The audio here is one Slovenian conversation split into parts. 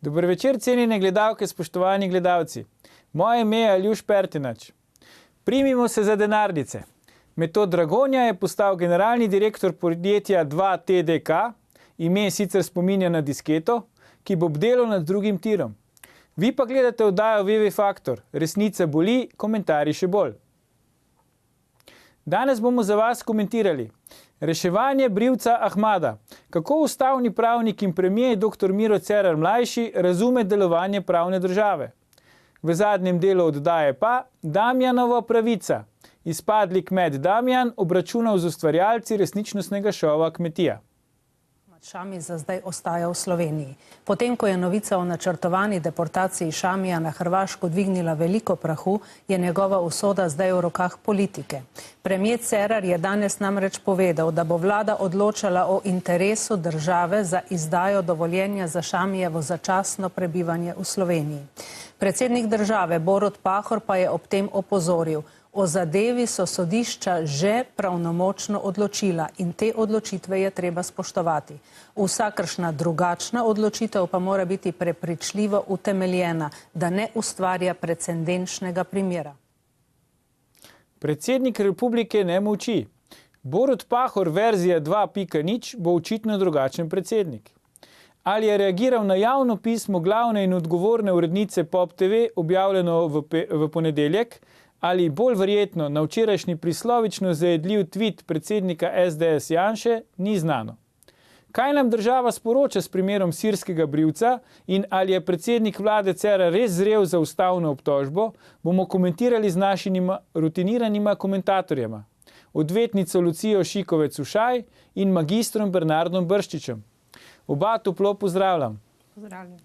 Dober večer, cenjene gledalke, spoštovani gledalci. Moje ime je Aljuš Pertinač. Primimo se za denarnice. Metod Dragonja je postal generalni direktor podjetja 2TDK, ime sicer spominja na disketo, ki bo bdelo nad drugim tirom. Vi pa gledate oddajo VV Faktor. Resnica boli, komentarji še bolj. Danes bomo za vas komentirali reševanje brivca Ahmada, kako ustavni pravnik in premijer dr. Miro Cerar mlajši razume delovanje pravne države. V zadnjem delu oddaje pa Damjanova pravica. Izpadli kmet Damjan obračunal z ustvarjalci resničnostnega šova Kmetija. Šami za zdaj ostaja v Sloveniji. Potem, ko je novica o načrtovani deportaciji Šamija na Hrvaško dvignila veliko prahu, je njegova usoda zdaj v rokah politike. Premijer Cerar je danes namreč povedal, da bo vlada odločala o interesu države za izdajo dovoljenja za Šamijevo začasno prebivanje v Sloveniji. Predsednik države Borut Pahor pa je ob tem opozoril: o zadevi so sodišča že pravnomočno odločila in te odločitve je treba spoštovati. Vsakršna drugačna odločitev pa mora biti prepričljivo utemeljena, da ne ustvarja precedenčnega primera. Predsednik republike ne molči. Borut Pahor verzija 2.0 bo očitno drugačen predsednik. Ali je reagiral na javno pismo glavne in odgovorne urednice Pop TV, objavljeno v ponedeljek, ali bolj verjetno na včerajšnji prislovično zajedljiv tweet predsednika SDS Janše, ni znano. Kaj nam država sporoča s primerom sirskega brivca in ali je predsednik vlade Cerar res zrel za ustavno obtožbo, bomo komentirali z našimi rutiniranima komentatorjema, odvetnico Lucijo Šikovec-Ušaj in magistrom Bernardom Brščičem. Oba toplo pozdravljam. Pozdravljam.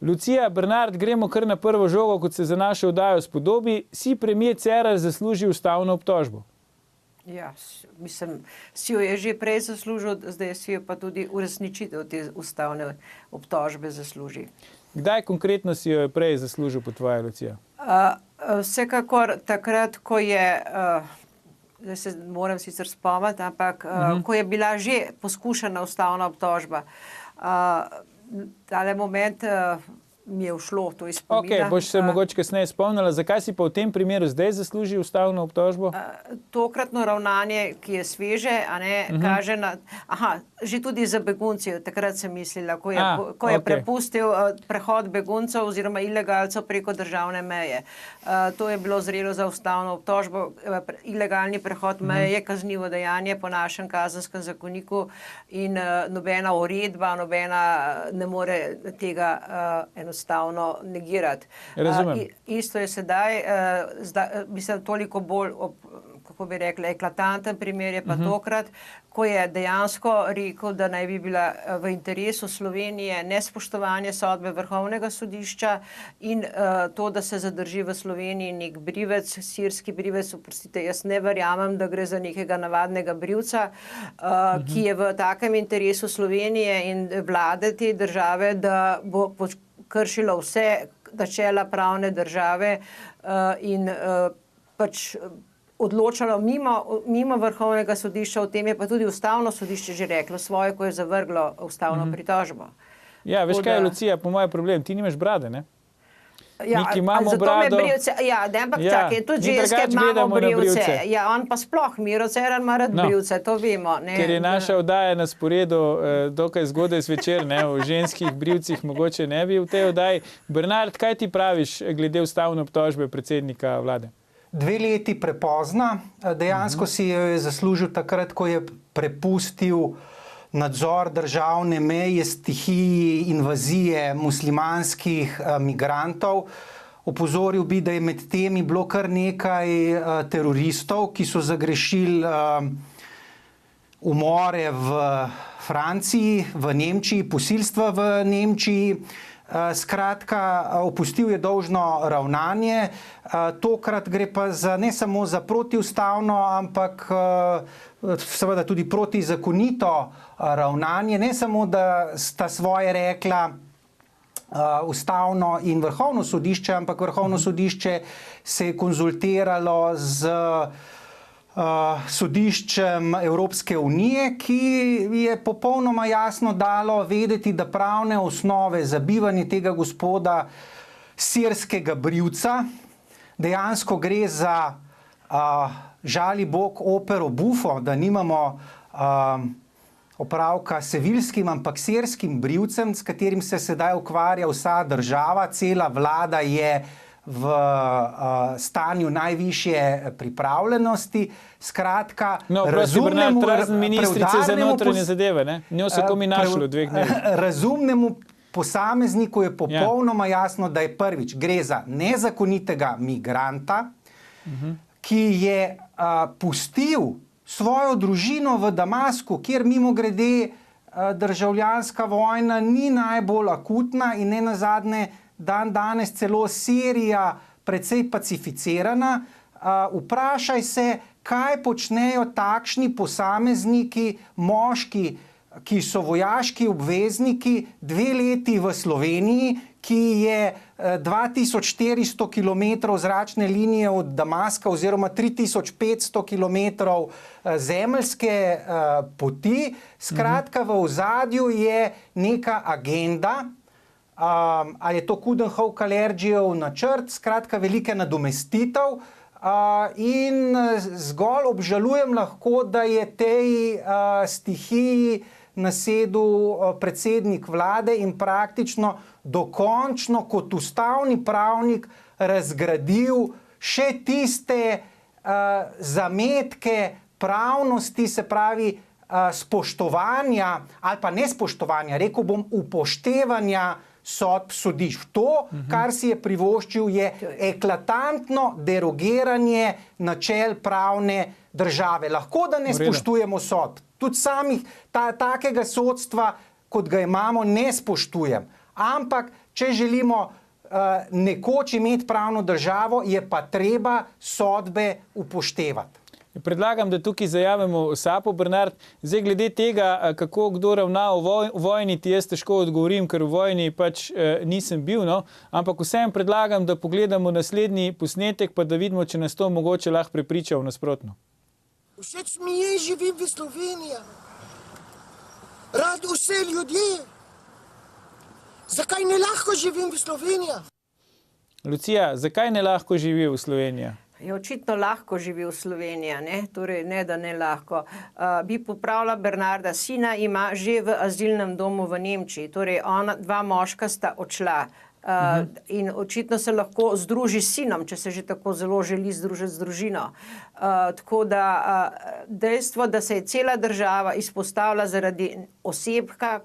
Lucija, Bernard, gremo kar na prvo žogo, kot se za našo oddajo spodobi. Si premijer Cerar zasluži ustavno obtožbo? Ja, mislim, si jo je že prej zaslužil, zdaj si jo pa tudi uresničitev te ustavne obtožbe zasluži. Kdaj konkretno si jo je prej zaslužil po tvoje, Lucija? Vsekakor takrat, ko je, zdaj se moram sicer spomniti, ampak ko je bila že poskušana ustavna obtožba, tale moment mi je ušlo to iz spomina. Ok, boš se mogoče kasneje spomnila. Zakaj si pa v tem primeru zdaj zasluži ustavno obtožbo? Tokratno ravnanje, ki je sveže, a ne, kaže na... že tudi za begunci, takrat sem mislila, ko je prepustil prehod beguncev oziroma ilegalcev preko državne meje. To je bilo zrelo za ustavno obtožbo. Ilegalni prehod meje je kaznivo dejanje po našem kazenskem zakoniku in nobena uredba, nobena ne more tega enostavno negirati. Razumem. Isto je sedaj, mislim, toliko bolj, kako bi rekla, eklatanten primer je pa tokrat, ko je dejansko rekel, da naj bi bila v interesu Slovenije nespoštovanje sodbe Vrhovnega sodišča in to, da se zadrži v Sloveniji nek brivec, sirski brivec. Oprostite, jaz ne verjamem, da gre za nekega navadnega brivca, ki je v takem interesu Slovenije in vlade te države, da bo kršilo vse načela pravne države in pač odločalo mimo Vrhovnega sodišča. O tem je pa tudi ustavno sodišče že reklo svoje, ko je zavrglo ustavno pritožbo. Ja, veš kaj je, Lucija, po mojem problem, ti nimaš brade, ne? Mi, ki imamo brado... Ja, ampak čakaj, tudi ženske imamo brivce. Ja, on pa sploh, Miro Cerar ima rad brivce, to vemo. Ker je naša oddaja na sporedu dokaj zgodaj zvečer, ne, o ženskih brivcih mogoče ne bi v tej oddaji. Bernard, kaj ti praviš glede ustavne obtožbe predsednika vlade? 2 leti prepozna, dejansko si jo je zaslužil takrat, ko je prepustil nadzor državne meje stihiji invazije muslimanskih migrantov. Opozoril bi, da je med temi bilo kar nekaj teroristov, ki so zagrešili umore v Franciji, v Nemčiji, posilstva v Nemčiji. Skratka, opustil je dolžno ravnanje. Tokrat gre pa ne samo za protiustavno, ampak seveda tudi protizakonito ravnanje. Ne samo, da sta svoje rekla ustavno in Vrhovno sodišče, ampak Vrhovno sodišče se je konzultiralo z sodiščem Evropske unije, ki je popolnoma jasno dalo vedeti, da pravne osnove za bivanje tega gospoda sirskega brivca, dejansko gre za žali bog opero bufo, da nimamo opravka s seviljskim, ampak sirskim brivcem, s katerim se sedaj ukvarja vsa država, cela vlada je v stanju najvišje pripravljenosti. Skratka, razen ministrice za notranje zadeve, ne? Njo se komi našlo v 2 dnevih. Razumnemu posamezniku je popolnoma jasno, da je prvič gre za nezakonitega migranta, ki je pustil svojo družino v Damasku, kjer mimogrede državljanska vojna ni najbolj akutna in ne nazadnje dan danes celo Sirija precej pacificirana. Vprašaj se, kaj počnejo takšni posamezniki, moški, ki so vojaški obvezniki 2 leti v Sloveniji, ki je 2400 km zračne linije od Damaska oziroma 3500 km zemeljske poti. Skratka, v ozadju je neka agenda, ali je to Coudenhove-Kalergijev načrt, skratka velike nadomestitev, in zgolj obžalujem lahko, da je tej stihiji nasedel predsednik vlade in praktično dokončno kot ustavni pravnik razgradil še tiste zametke pravnosti, se pravi spoštovanja ali pa nespoštovanja, rekel bom upoštevanja sodb sodišč. To, kar si je privoščil, je eklatantno derogiranje načel pravne države. Lahko, da ne spoštujemo sodb. Tudi samih takega sodstva, kot ga imamo, ne spoštujem. Ampak, če želimo nekoč imeti pravno državo, je pa treba sodbe upoštevati. Predlagam, da tukaj zajamemo sapo, Bernard. Zdaj, glede tega, kako kdo ravna v vojni, ti jaz težko odgovorim, ker v vojni pač nisem bil, no? Ampak vsem predlagam, da pogledamo naslednji posnetek, pa da vidimo, če nas to mogoče lahko prepriča v nasprotno. Všeč mi je, živim v Sloveniji. Rad vse ljudje. Zakaj ne lahko živim v Sloveniji? Lucija, zakaj ne lahko živi v Sloveniji? Je očitno lahko živi v Sloveniji, ne? Torej ne, da ne lahko. Bi popravila Bernarda, sina ima že v azilnem domu v Nemčiji, torej dva moška sta odšla. In očitno se lahko združi s sinom, če se že tako zelo želi združiti z družino. Tako da dejstvo, da se je cela država izpostavila zaradi osebka,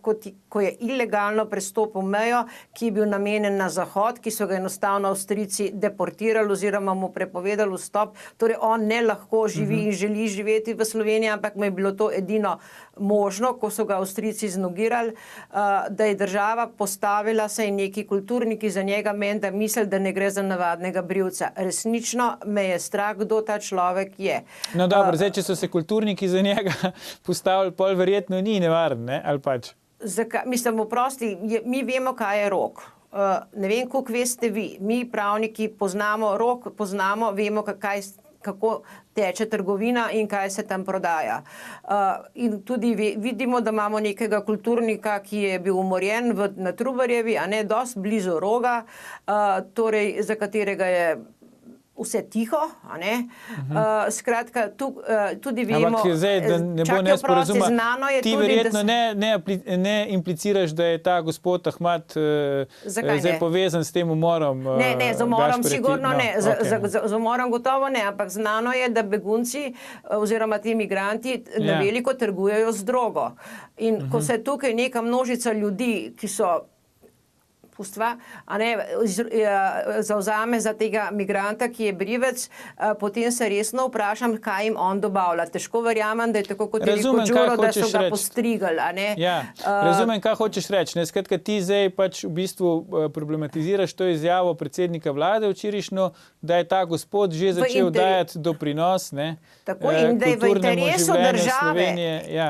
ko je ilegalno prestopil mejo, ki je bil namenjen na zahod, ki so ga enostavno Avstrijci deportirali oziroma mu prepovedali vstop. Torej on ne lahko živi in želi živeti v Sloveniji, ampak mu je bilo to edino možno, ko so ga Avstrijci znogirali, da je država postavila se in neki kulturniki za njega menda misli, da ne gre za navadnega brivca. Resnično me je strah, kdo ta človek je. No dobro, zdaj, če so se kulturniki za njega postavili, pol verjetno ni nevaren, ne? Ali pač? Mislim, oprosti, mi vemo, kaj je rok. Ne vem, koliko veste vi. Mi pravniki poznamo rok, vemo, kako teče trgovina in kaj se tam prodaja. In tudi vidimo, da imamo nekega kulturnika, ki je bil umorjen na Trubarjevi, a ne dosti blizu Roga, torej za katerega je vse tiho, a ne? Skratka, tudi vemo... Ampak zdaj, da ne bo nesporazuma, ti verjetno ne impliciraš, da je ta gospod Ahmad zdaj povezan s tem umorom? Ne, z umorom sigurno ne, z umorom gotovo ne, ampak znano je, da begunci oziroma ti migranti na veliko trgujejo z drogo. In ko se tukaj neka množica ljudi, ki so zavzame za tega migranta, ki je brivec, potem se resno vprašam, kaj jim on dobavlja. Težko verjamem, da je tako kot je rekel Đuro, da so ga postrigali. Razumem, kaj hočeš reči. Skratka, ti zdaj pač v bistvu problematiziraš to izjavo predsednika vlade včerajšnjo, da je ta gospod že začel dajati doprinos tako in da je v interesu države,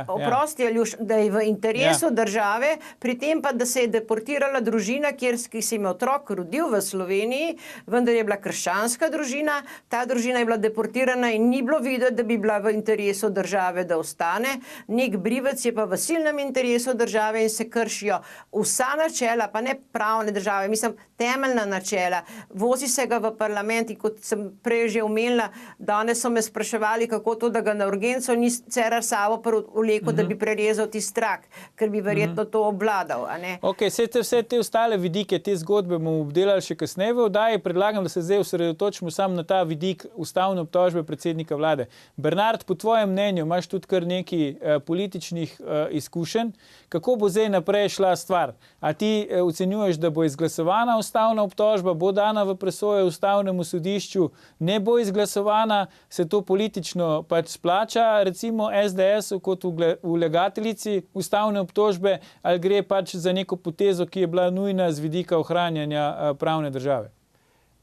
oprosti, Aljuš, da je v interesu države, pri tem pa, da se je deportirala družina, ki se jim je otrok rodil v Sloveniji, vendar je bila krščanska družina, ta družina je bila deportirana in ni bilo videti, da bi bila v interesu države, da ostane. Nek Brivec je pa v silnem interesu države in se kršijo vsa načela, pa ne pravne države, mislim, temeljna načela. Vozi se ga v parlament in kot sem prej že omenila, danes so me spraševali, kako to, da ga na urgenco ni Cerar sabo vlekel, da bi prerezal tisti trak, ker bi verjetno to obvladal. A ne? Ok, vse te ostale vidike, te zgodbe bomo obdelali še kasneje v oddaji. Predlagam, da se zdaj osredotočimo samo na ta vidik ustavne obtožbe predsednika vlade. Bernard, po tvojem mnenju, imaš tudi kar nekaj političnih izkušenj. Kako bo zdaj naprej šla stvar? A ti ocenjuješ, da bo izglasovana ustavna obtožba, bo dana v presojo ustavnemu sodišču, ne bo izglasovana, se to politično pač splača, recimo SDS-u kot vlegateljici ustavne obtožbe, ali gre pač za neko potezo, ki je bila nujna z vidika ohranjanja pravne države?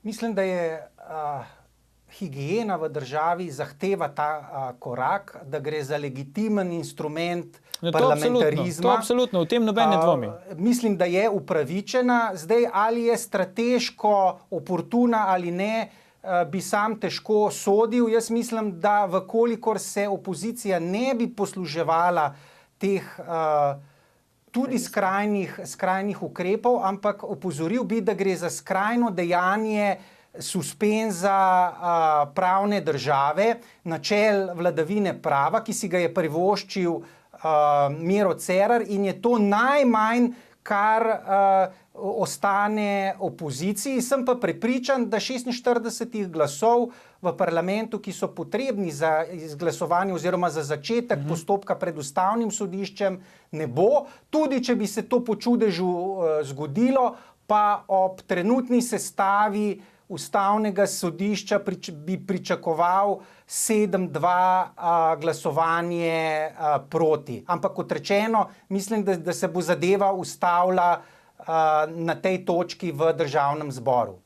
Mislim, da je higiena v državi zahteva ta korak, da gre za legitimen instrument parlamentarizma. To absolutno, v tem noben ne dvomi. Mislim, da je upravičena. Zdaj, ali je strateško oportuna ali ne, bi sam težko sodil. Jaz mislim, da vkolikor se opozicija ne bi posluževala teh tudi skrajnih ukrepov, ampak opozoril bi, da gre za skrajno dejanje suspenza pravne države, načel vladavine prava, ki si ga je privoščil Miro Cerar, in je to najmanj, kar ostane opoziciji. Sem pa prepričan, da 46 glasov v parlamentu, ki so potrebni za izglasovanje oziroma za začetek postopka pred ustavnim sodiščem, ne bo. Tudi, če bi se to po čudežu zgodilo, pa ob trenutni sestavi ustavnega sodišča bi pričakoval 7-2 glasovanje proti. Ampak kot rečeno, mislim, da se bo zadeva ustavila na tej točki v Državnem zboru.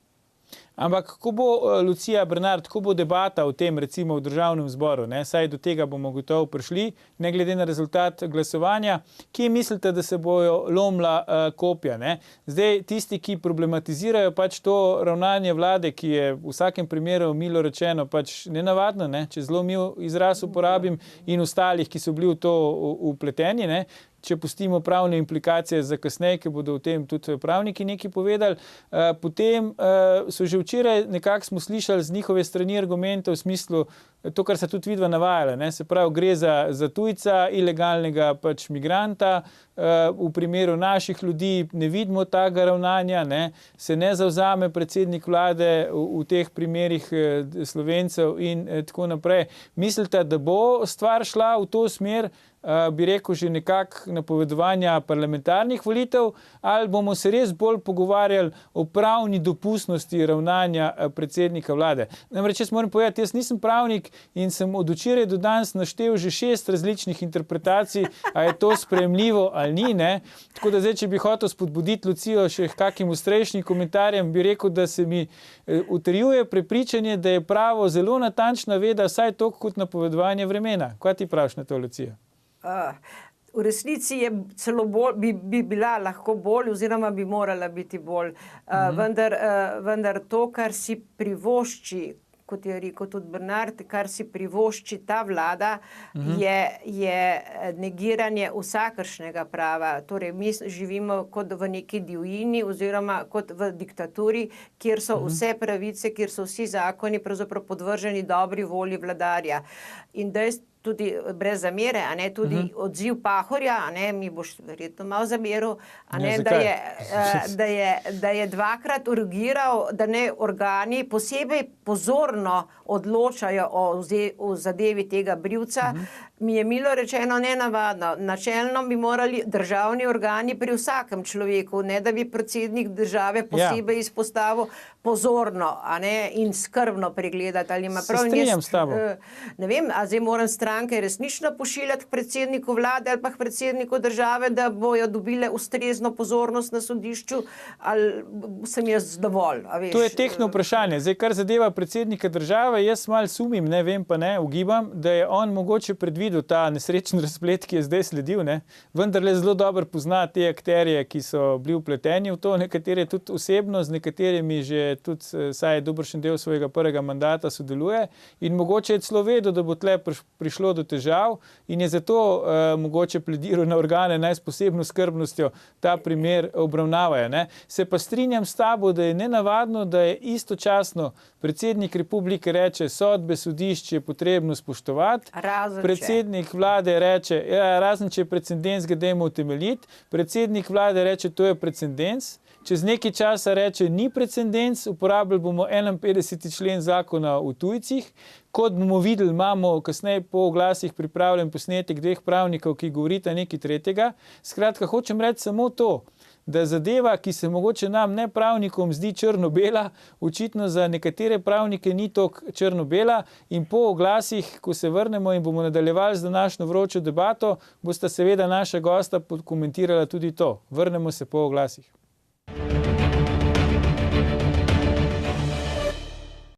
Ampak kako bo, Lucija, Bernard, kako bo debata o tem recimo v Državnem zboru? Saj do tega bomo gotovo prišli, ne glede na rezultat glasovanja. Kje mislite, da se bojo lomila kopja? Zdaj, tisti, ki problematizirajo pač to ravnanje vlade, ki je v vsakem primeru, milo rečeno, pač nenavadno, če zelo mil izraz uporabim, in ostalih, ki so bili v to vpleteni, če pustimo pravne implikacije za kasneje, ki bodo o tem tudi pravniki nekaj povedali. Potem so že včeraj nekako smo slišali z njihove strani argumente v smislu, to, kar se tudi vidva navajala, se pravi, gre za tujca, ilegalnega pač migranta, v primeru naših ljudi ne vidimo tega ravnanja, se ne zavzame predsednik vlade v teh primerih Slovencev in tako naprej. Mislite, da bo stvar šla v to smer, bi rekel, že nekako napovedovanja parlamentarnih volitev, ali bomo se res bolj pogovarjali o pravni dopustnosti ravnanja predsednika vlade? Namreč, jaz moram povedati, jaz nisem pravnik in sem od včeraj do danes naštel že 6 različnih interpretacij, a je to sprejemljivo ali ni, Tako da zdaj, če bi hotel spodbuditi Lucijo še kakim ostrejšnjim komentarjem, bi rekel, da se mi utrjuje prepričanje, da je pravo zelo natančna veda, vsaj toliko kot napovedovanje vremena. Kaj ti praviš na to, Lucija? V resnici je celo bolj, bi bila lahko bolj oziroma bi morala biti bolj. Vendar to, kar si privošči, kot je rekel tudi Bernard, kar si privošči ta vlada, je negiranje vsakršnega prava. Torej, mi živimo kot v neki divjini oziroma kot v diktaturi, kjer so vse pravice, kjer so vsi zakoni pravzaprav podvrženi dobri volji vladarja. In dejstvo, tudi brez zamere, tudi odziv Pahorja, mi boš verjetno malo zameril, da je dvakrat urgiral, da ne organi posebej pozorno odločajo o zadevi tega Brivca, mi je milo rečeno nenavadno. Načelno bi morali državni organi pri vsakem človeku, ne da bi predsednik države posebej izpostavil pozorno in skrbno pregledati. Ali ima prav? Se strinjam s tabo. Ne vem, a zdaj moram stranke resnično pošiljati k predsedniku vlade ali pa k predsedniku države, da bojo dobile ustrezno pozornost na sodišču, ali sem jaz dovolj? To je tehtno vprašanje. Zdaj, kar zadeva predsednika države, jaz malo sumim, ne vem pa ugibam, da je on mogoče predvidel videl ta nesrečen razplet, ki je zdaj sledil, ne, vendarle zelo dobro pozna te akterje, ki so bili vpleteni v to, nekatere tudi osebno, z nekaterimi že tudi saj dobršen del svojega prvega mandata sodeluje in mogoče je celo vedel, da bo tle prišlo do težav in je zato mogoče plediral na organe naj s posebno skrbnostjo ta primer obravnavajo. Ne. Se pa strinjam s tabo, da je nenavadno, da je istočasno predsednik republike reče, sodbe sodišč je potrebno spoštovati, predsednik vlade reče, razen če je precedens, ga dajmo utemeljiti, predsednik vlade reče, to je precedens, čez nekaj časa reče, ni precedens, uporabljali bomo 51. člen zakona o tujcih, kot bomo videli, imamo kasneje po oglasih pripravljen posnetek dveh pravnikov, ki govorita nekaj tretjega. Skratka, hočem reči samo to, da zadeva, ki se mogoče nam ne pravnikom zdi črno-bela, očitno za nekatere pravnike ni toliko črno-bela in po oglasih, ko se vrnemo in bomo nadaljevali z današnjo vročo debato, bosta seveda naša gosta komentirala tudi to. Vrnemo se po oglasih.